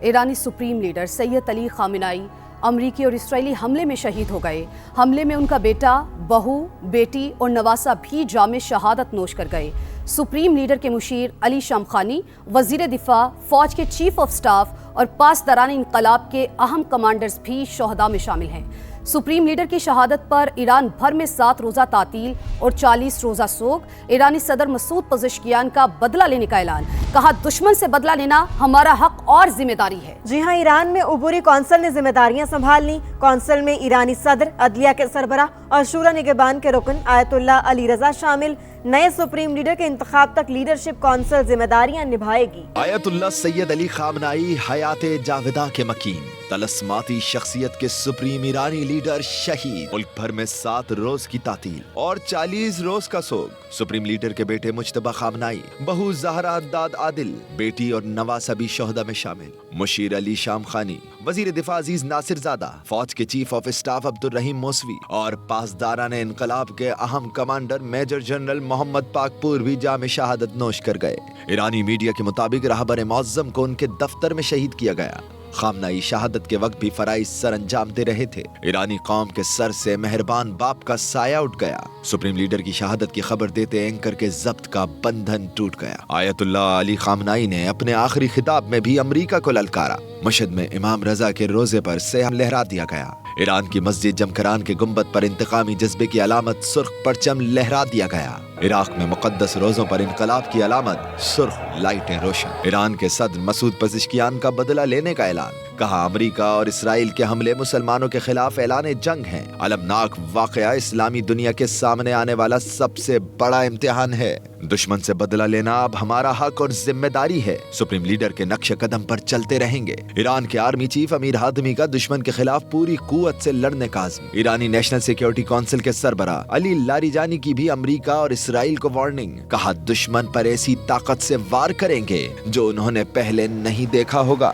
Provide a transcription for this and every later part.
ایرانی supreme leader سید علی خامنائی امریکی اور اسرائیلی حملے میں شہید ہو گئے۔ حملے میں ان کا بیٹا، بہو، بیٹی اور نواسہ بھی جام شہادت نوش کر گئے۔ سپریم لیڈر کے مشیر علی شامخانی، وزیر دفاع، فوج کے چیف آف سٹاف اور پاسداران انقلاب کے اہم کمانڈرز بھی شہداء میں شامل ہیں۔ سپریم لیڈر کی شہادت پر ایران بھر میں 7 روزہ تعطیل اور 40 روزہ سوگ۔ ایرانی صدر مسعود پزشکیان کا بدلہ لینے کا اعلان، کہا دشمن سے بدلہ لینا ہمارا حق اور ذمہ داری ہے۔ جی ہاں، ایران میں عبوری کونسل نے ذمہ داریاں سنبھال لیں۔ کونسل میں ایرانی صدر، عدلیہ کے سربراہ اور شورا نگہبان کے رکن آیت اللہ علی رضا شامل۔ نئے سپریم لیڈر کے انتخاب تک لیڈرشپ کونسل ذمہ داریاں نبھائے گی۔ آیت اللہ سید علی خامنائی حیات جاوداں کے مکین، طلسماتی شخصیت کے سپریم ایرانی لیڈر شہید۔ ملک بھر میں 7 روز کی تعطیل اور 40 روز کا سوگ۔ سپریم لیڈر کے بیٹے مجتبی خامنائی، بہو زہرا داد عادل، بیٹی اور نواسہ بھی شہداء میں شامل۔ مشیر علی شامخانی، وزیر دفاع عزیز ناصر زادہ، فوج کے چیف آف اسٹاف عبد الرحیم موسوی اور پاسداران انقلاب کے اہم کمانڈر میجر جنرل محمد پاکپور بھی جام شہادت نوش کر گئے۔ ایرانی میڈیا کے مطابق رہبر معظم کو ان کے دفتر میں شہید کیا گیا۔ خامنائی شہادت کے وقت بھی فرائض سر انجام دے رہے تھے۔ ایرانی قوم کے سر سے مہربان باپ کا سایہ اٹھ گیا۔ سپریم لیڈر کی شہادت کی خبر دیتے اینکر کے ضبط کا بندھن ٹوٹ گیا۔ آیت اللہ علی خامنائی نے اپنے آخری خطاب میں بھی امریکہ کو للکارا۔ مشہد میں امام رضا کے روزے پر سیاہ لہرا دیا گیا۔ ایران کی مسجد جمکران کے گنبد پر انتقامی جذبے کی علامت سرخ پرچم لہرا دیا گیا۔ عراق میں مقدس روزوں پر انقلاب کی علامت سرخ لائٹیں روشن۔ ایران کے صدر مسعود پزشکیان کا بدلہ لینے کا اعلان، کہا امریکہ اور اسرائیل کے حملے مسلمانوں کے خلاف اعلان جنگ ہیں۔ المناک واقعہ اسلامی دنیا کے سامنے آنے والا سب سے بڑا امتحان ہے۔ دشمن سے بدلہ لینا اب ہمارا حق اور ذمہ داری ہے۔ سپریم لیڈر کے نقش قدم پر چلتے رہیں گے۔ ایران کے آرمی چیف امیر ہاتمی کا دشمن کے خلاف پوری قوت سے لڑنے کا عزم۔ ایرانی نیشنل سیکیورٹی کونسل کے سربراہ علی لاریجانی کی بھی امریکہ اور اسرائیل کو وارننگ، کہا دشمن پر ایسی طاقت سے وار کریں گے جو انہوں نے پہلے نہیں دیکھا ہوگا۔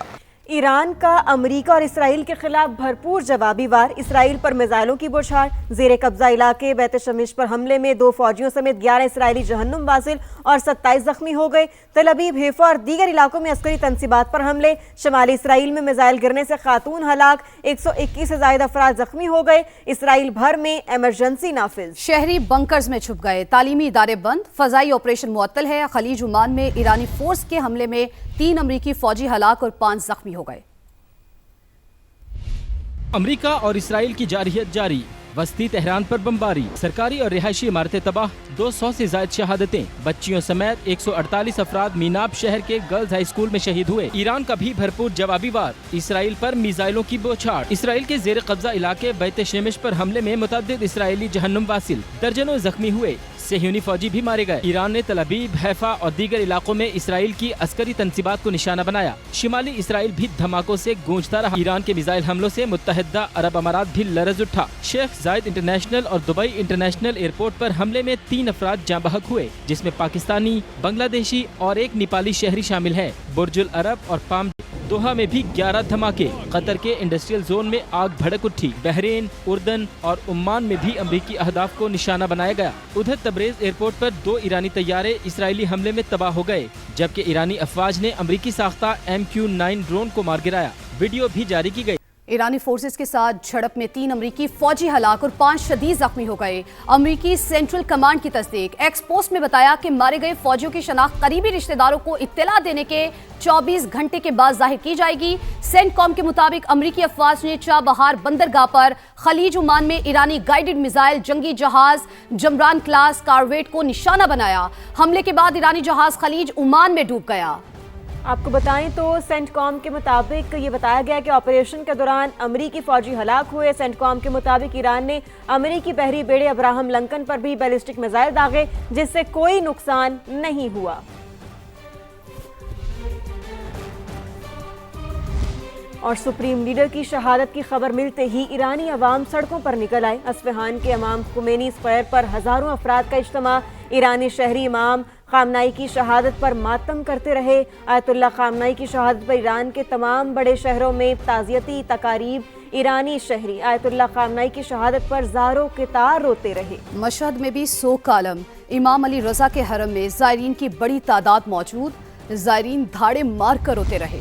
ایران کا امریکہ اور اسرائیل کے خلاف بھرپور جوابی وار۔ اسرائیل پر میزائلوں کی بوچھار۔ زیر قبضہ علاقے بیت شمش پر حملے میں 2 فوجیوں سمیت 11 اسرائیلی جہنم واصل اور 27 زخمی ہو گئے۔ تل ابیب، حیفا اور دیگر علاقوں میں عسکری تنصیبات پر حملے۔ شمالی اسرائیل میں میزائل گرنے سے خاتون ہلاک، 121 سے زائد افراد زخمی ہو گئے۔ اسرائیل بھر میں ایمرجنسی نافذ۔ شہری بنکرز میں چھپ گئے، تعلیمی ادارے بند، فضائی آپریشن معطل ہے۔ خلیج عمان میں ایرانی فورس کے حملے میں 3 امریکی فوجی ہلاک اور 5 زخمی ہو گئے۔ امریکہ اور اسرائیل کی جارحیت جاری، وسطی تہران پر بمباری، سرکاری اور رہائشی عمارتیں تباہ، 200 سے زائد شہادتیں، بچیوں سمیت 148 افراد میناب شہر کے گرلز ہائی اسکول میں شہید ہوئے۔ ایران کا بھی بھرپور جوابی وار، اسرائیل پر میزائلوں کی بوچھاڑ۔ اسرائیل کے زیر قبضہ علاقے بیت شمش پر حملے میں متعدد اسرائیلی جہنم واصل، درجنوں زخمی ہوئے، صہیونی فوجی بھی مارے گئے۔ ایران نے تل ابیب، حیفا اور دیگر علاقوں میں اسرائیل کی عسکری تنصیبات کو نشانہ بنایا۔ شمالی اسرائیل بھی دھماکوں سے گونجتا رہا۔ ایران کے میزائل حملوں سے متحدہ عرب امارات بھی لرز اٹھا۔ شیخ زاید انٹرنیشنل اور دبئی انٹرنیشنل ایئرپورٹ پر حملے میں 3 افراد جاں بحق ہوئے، جس میں پاکستانی، بنگلہ دیشی اور ایک نیپالی شہری شامل ہیں۔ برج العرب اور پام دوحہ میں بھی 11 دھماکے۔ قطر کے انڈسٹریل زون میں آگ بھڑک اٹھی۔ بحرین، اردن اور عمان میں بھی امریکی اہداف کو نشانہ بنایا گیا۔ ادھر تبریز ایئرپورٹ پر 2 ایرانی طیارے اسرائیلی حملے میں تباہ ہو گئے، جبکہ ایرانی افواج نے امریکی ساختہ MQ-9 ڈرون کو مار گرایا۔ ویڈیو بھی جاری کی گئی۔ ایرانی فورسز کے ساتھ جھڑپ میں 3 امریکی فوجی ہلاک اور 5 شدید زخمی ہو گئے۔ امریکی سینٹرل کمانڈ کی تصدیق۔ ایکس پوسٹ میں بتایا کہ مارے گئے فوجیوں کی شناخت قریبی رشتہ داروں کو اطلاع دینے کے 24 گھنٹے کے بعد ظاہر کی جائے گی۔ سینٹ کام کے مطابق امریکی افواج نے چابہار بندرگاہ پر خلیج عمان میں ایرانی گائیڈڈ میزائل جنگی جہاز جمران کلاس کارویٹ کو نشانہ بنایا۔ حملے کے بعد ایرانی جہاز خلیج عمان میں ڈوب گیا۔ آپ کو بتائیں تو سینٹ کام کے مطابق یہ بتایا گیا کہ آپریشن کے دوران امریکی فوجی ہلاک ہوئے۔ سینٹ کام کے مطابق ایران نے امریکی بحری بیڑے ابراہم لنکن پر بھی بیلسٹک میزائل داغے، جس سے کوئی نقصان نہیں ہوا۔ اور سپریم لیڈر کی شہادت کی خبر ملتے ہی ایرانی عوام سڑکوں پر نکل آئے۔ اصفہان کے امام خمینی اسکوائر پر ہزاروں افراد کا اجتماع۔ ایرانی شہری امام خامنائی کی شہادت پر ماتم کرتے رہے۔ آیت اللہ خامنائی کی شہادت پر ایران کے تمام بڑے شہروں میں تعزیتی تقاریب۔ ایرانی شہری آیت اللہ خامنائی کی شہادت پر زاروں قطار روتے رہے۔ مشہد میں بھی سوگ کا عالم۔ امام علی رضا کے حرم میں زائرین کی بڑی تعداد موجود، زائرین دھاڑے مار کر روتے رہے۔